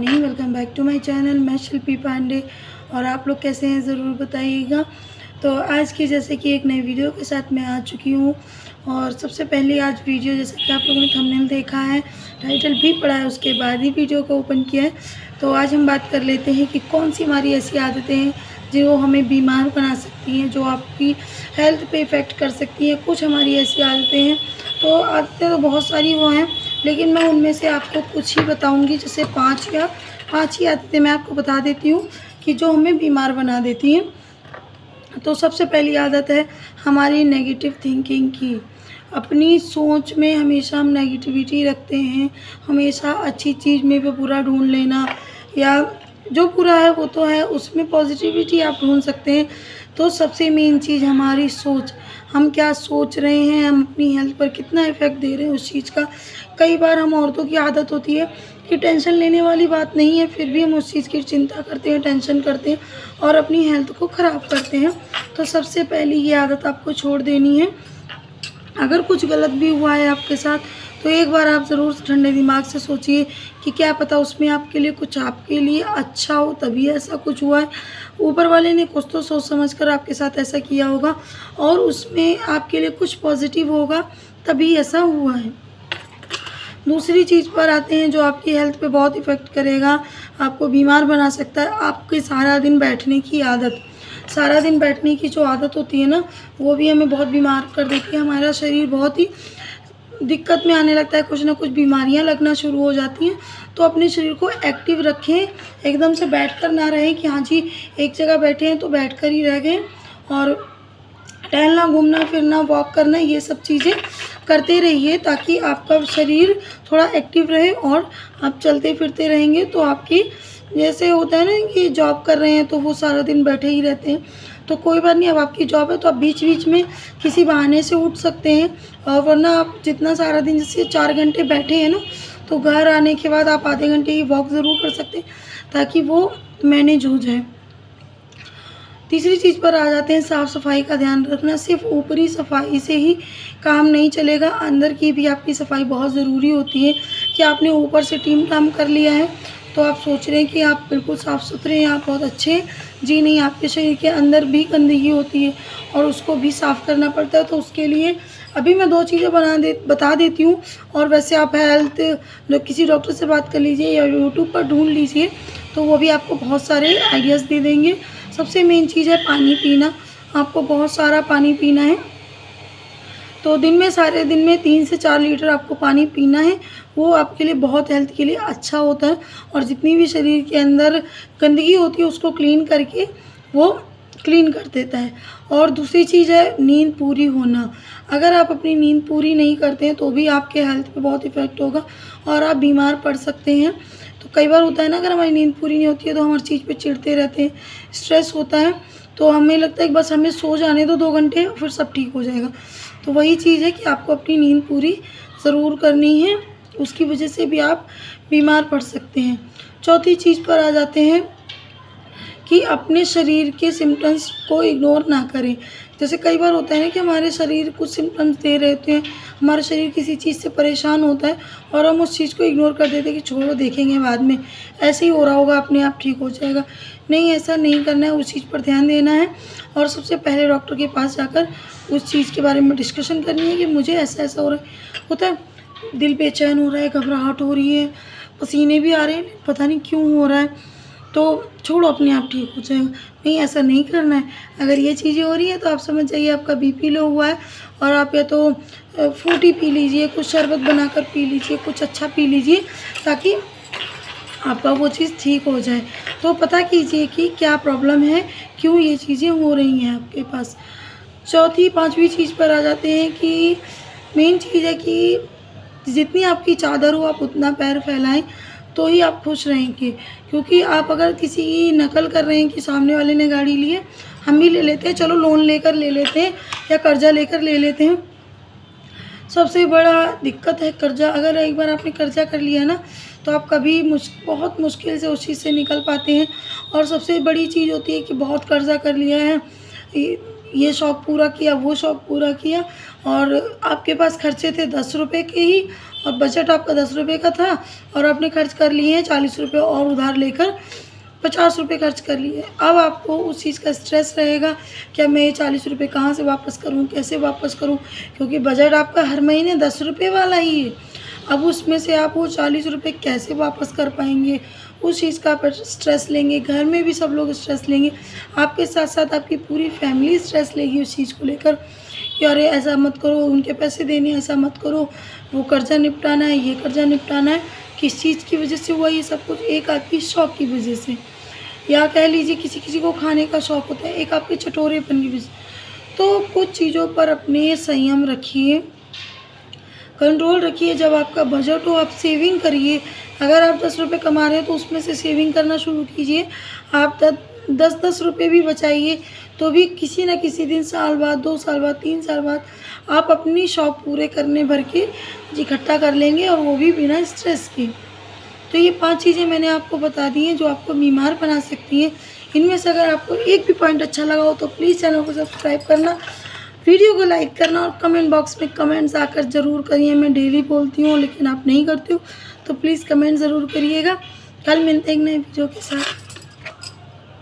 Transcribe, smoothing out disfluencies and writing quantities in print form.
Morning, welcome back to my channel. मैं शिल्पी पांडे और आप लोग कैसे हैं ज़रूर बताइएगा। तो आज की जैसे कि एक नई वीडियो के साथ मैं आ चुकी हूँ। और सबसे पहले आज वीडियो जैसे कि आप लोगों ने थंबनेल देखा है, टाइटल भी पढ़ा है, उसके बाद ही वीडियो को ओपन किया है। तो आज हम बात कर लेते हैं कि कौन सी हमारी ऐसी आदतें हैं जो हमें बीमार बना सकती हैं, जो आपकी हेल्थ पे इफ़ेक्ट कर सकती हैं। कुछ हमारी ऐसी आदतें हैं, तो आदतें तो बहुत सारी वो हैं, लेकिन मैं उनमें से आपको कुछ ही बताऊंगी। जैसे पाँच ही आदतें मैं आपको बता देती हूँ कि जो हमें बीमार बना देती हैं। तो सबसे पहली आदत है हमारी नेगेटिव थिंकिंग की। अपनी सोच में हमेशा हम नेगेटिविटी रखते हैं, हमेशा अच्छी चीज़ में भी बुरा ढूंढ लेना, या जो बुरा है वो तो है, उसमें पॉजिटिविटी आप ढूंढ सकते हैं। तो सबसे मेन चीज़ हमारी सोच, हम क्या सोच रहे हैं, हम अपनी हेल्थ पर कितना इफ़ेक्ट दे रहे हैं उस चीज़ का। कई बार हम औरतों की आदत होती है कि टेंशन लेने वाली बात नहीं है, फिर भी हम उस चीज़ की चिंता करते हैं, टेंशन करते हैं और अपनी हेल्थ को ख़राब करते हैं। तो सबसे पहली ये आदत आपको छोड़ देनी है। अगर कुछ गलत भी हुआ है आपके साथ, तो एक बार आप ज़रूर ठंडे दिमाग से सोचिए कि क्या पता उसमें आपके लिए कुछ आपके लिए अच्छा हो, तभी ऐसा कुछ हुआ है। ऊपर वाले ने कुछ तो सोच समझ कर आपके साथ ऐसा किया होगा और उसमें आपके लिए कुछ पॉजिटिव होगा, तभी ऐसा हुआ है। दूसरी चीज़ पर आते हैं जो आपकी हेल्थ पे बहुत इफ़ेक्ट करेगा, आपको बीमार बना सकता है। आपके सारा दिन बैठने की आदत, सारा दिन बैठने की जो आदत होती है ना, वो भी हमें बहुत बीमार कर देती है। हमारा शरीर बहुत ही दिक्कत में आने लगता है, कुछ ना कुछ बीमारियां लगना शुरू हो जाती हैं। तो अपने शरीर को एक्टिव रखें, एकदम से बैठकर ना रहें कि हाँ जी एक जगह बैठे हैं तो बैठकर ही रह गए। और टहलना, घूमना फिरना, वॉक करना, ये सब चीज़ें करते रहिए ताकि आपका शरीर थोड़ा एक्टिव रहे। और आप चलते फिरते रहेंगे तो आपकी, जैसे होता है ना कि जॉब कर रहे हैं तो वो सारा दिन बैठे ही रहते हैं, तो कोई बात नहीं, अब आपकी जॉब है तो आप बीच बीच में किसी बहाने से उठ सकते हैं। और वरना आप जितना सारा दिन जैसे 4 घंटे बैठे हैं ना, तो घर आने के बाद आप आधे घंटे की वॉक ज़रूर कर सकते हैं ताकि वो मैनेज हो जाए। तीसरी चीज़ पर आ जाते हैं साफ़ सफाई का ध्यान रखना। सिर्फ ऊपरी सफाई से ही काम नहीं चलेगा, अंदर की भी आपकी सफाई बहुत ज़रूरी होती है। कि आपने ऊपर से टीम काम कर लिया है तो आप सोच रहे हैं कि आप बिल्कुल साफ़ सुथरे हैं, आप बहुत अच्छे हैं, जी नहीं, आपके शरीर के अंदर भी गंदगी होती है और उसको भी साफ़ करना पड़ता है। तो उसके लिए अभी मैं 2 चीज़ें बता देती हूँ। और वैसे आप हेल्थ किसी डॉक्टर से बात कर लीजिए या यूट्यूब पर ढूंढ लीजिए, तो वो भी आपको बहुत सारे आइडियाज़ दे देंगे। सबसे मेन चीज़ है पानी पीना। आपको बहुत सारा पानी पीना है, तो सारे दिन में 3 से 4 लीटर आपको पानी पीना है। वो आपके लिए बहुत, हेल्थ के लिए अच्छा होता है और जितनी भी शरीर के अंदर गंदगी होती है उसको क्लीन करके वो क्लीन कर देता है। और दूसरी चीज़ है नींद पूरी होना। अगर आप अपनी नींद पूरी नहीं करते हैं तो भी आपके हेल्थ पे बहुत इफ़ेक्ट होगा और आप बीमार पड़ सकते हैं। तो कई बार होता है ना, अगर हमारी नींद पूरी नहीं होती है तो हम हर चीज़ पे चिढ़ते रहते हैं, स्ट्रेस होता है, तो हमें लगता है कि बस हमें सो जाने दो 2 घंटे, फिर सब ठीक हो जाएगा। तो वही चीज़ है कि आपको अपनी नींद पूरी ज़रूर करनी है, उसकी वजह से भी आप बीमार पड़ सकते हैं। चौथी चीज़ पर आ जाते हैं कि अपने शरीर के सिम्पटम्स को इग्नोर ना करें। जैसे कई बार होता है ना कि हमारे शरीर कुछ सिम्पटम्स दे रहे होते हैं, हमारा शरीर किसी चीज़ से परेशान होता है और हम उस चीज़ को इग्नोर कर देते हैं कि छोड़ो देखेंगे बाद में, ऐसे ही हो रहा होगा, अपने आप ठीक हो जाएगा। नहीं, ऐसा नहीं करना है, उस चीज़ पर ध्यान देना है और सबसे पहले डॉक्टर के पास जाकर उस चीज़ के बारे में डिस्कशन करनी है कि मुझे ऐसा ऐसा हो रहा है। होता है दिल बेचैन हो रहा है, घबराहट हो रही है, पसीने भी आ रहे हैं, पता नहीं क्यों हो रहा है, तो छोड़ो अपने आप ठीक हो जाएगा। नहीं, ऐसा नहीं करना है। अगर ये चीज़ें हो रही हैं तो आप समझ जाइए आपका बीपी लो हुआ है और आप या तो फ्रूटी पी लीजिए, कुछ शरबत बनाकर पी लीजिए, कुछ अच्छा पी लीजिए ताकि आपका वो चीज़ ठीक हो जाए। तो पता कीजिए कि क्या प्रॉब्लम है, क्यों ये चीज़ें हो रही हैं आपके पास। चौथी पाँचवीं चीज़ पर आ जाते हैं कि मेन चीज़ है कि जितनी आपकी चादर हो आप उतना पैर फैलाएं तो ही आप खुश रहेंगे। क्योंकि आप अगर किसी की नकल कर रहे हैं कि सामने वाले ने गाड़ी ली है, हम भी ले लेते हैं, चलो लोन लेकर ले लेते हैं या कर्जा लेकर ले लेते हैं। सबसे बड़ा दिक्कत है कर्जा। अगर एक बार आपने कर्जा कर लिया ना, तो आप कभी बहुत मुश्किल से उस चीज़ से निकल पाते हैं। और सबसे बड़ी चीज़ होती है कि बहुत कर्जा कर लिया है, ये शौक़ पूरा किया, वो शौक़ पूरा किया, और आपके पास खर्चे थे 10 रुपये के ही, और बजट आपका 10 रुपये का था, और आपने खर्च कर लिए हैं 40 रुपये और उधार लेकर 50 रुपये खर्च कर लिए। अब आपको उस चीज़ का स्ट्रेस रहेगा कि अब मैं ये 40 रुपये कहाँ से वापस करूँ, कैसे वापस करूँ, क्योंकि बजट आपका हर महीने 10 रुपये वाला ही है। अब उसमें से आप वो 40 रुपये कैसे वापस कर पाएंगे, उस चीज़ का आप स्ट्रेस लेंगे। घर में भी सब लोग स्ट्रेस लेंगे, आपके साथ साथ आपकी पूरी फैमिली स्ट्रेस लेगी उस चीज़ को लेकर कि अरे ऐसा मत करो, उनके पैसे देने, ऐसा मत करो, वो कर्जा निपटाना है, ये कर्जा निपटाना है। किस चीज़ की वजह से हुआ ये सब कुछ? एक आपकी शौक़ की वजह से, या कह लीजिए किसी किसी को खाने का शौक़ होता है, एक आपके चटोरेपन की वजह। तो कुछ चीज़ों पर अपने संयम रखिए, कंट्रोल रखिए। जब आपका बजट हो आप सेविंग करिए। अगर आप 10 रुपये कमा रहे हैं तो उसमें से सेविंग करना शुरू कीजिए। आप 10-10 रुपये भी बचाइए तो भी किसी न किसी दिन, साल बाद, 2 साल बाद, 3 साल बाद आप अपनी शौक़ पूरे करने भर के इकट्ठा कर लेंगे, और वो भी बिना स्ट्रेस के। तो ये 5 चीज़ें मैंने आपको बता दी हैं जो आपको बीमार बना सकती हैं। इनमें से अगर आपको एक भी पॉइंट अच्छा लगा हो तो प्लीज़ चैनल को सब्सक्राइब करना, वीडियो को लाइक करना, और कमेंट बॉक्स में कमेंट्स आकर ज़रूर करिए। मैं डेली बोलती हूँ लेकिन आप नहीं करते हो, तो प्लीज़ कमेंट ज़रूर करिएगा। कल मिलते हैं एक नए वीडियो के साथ।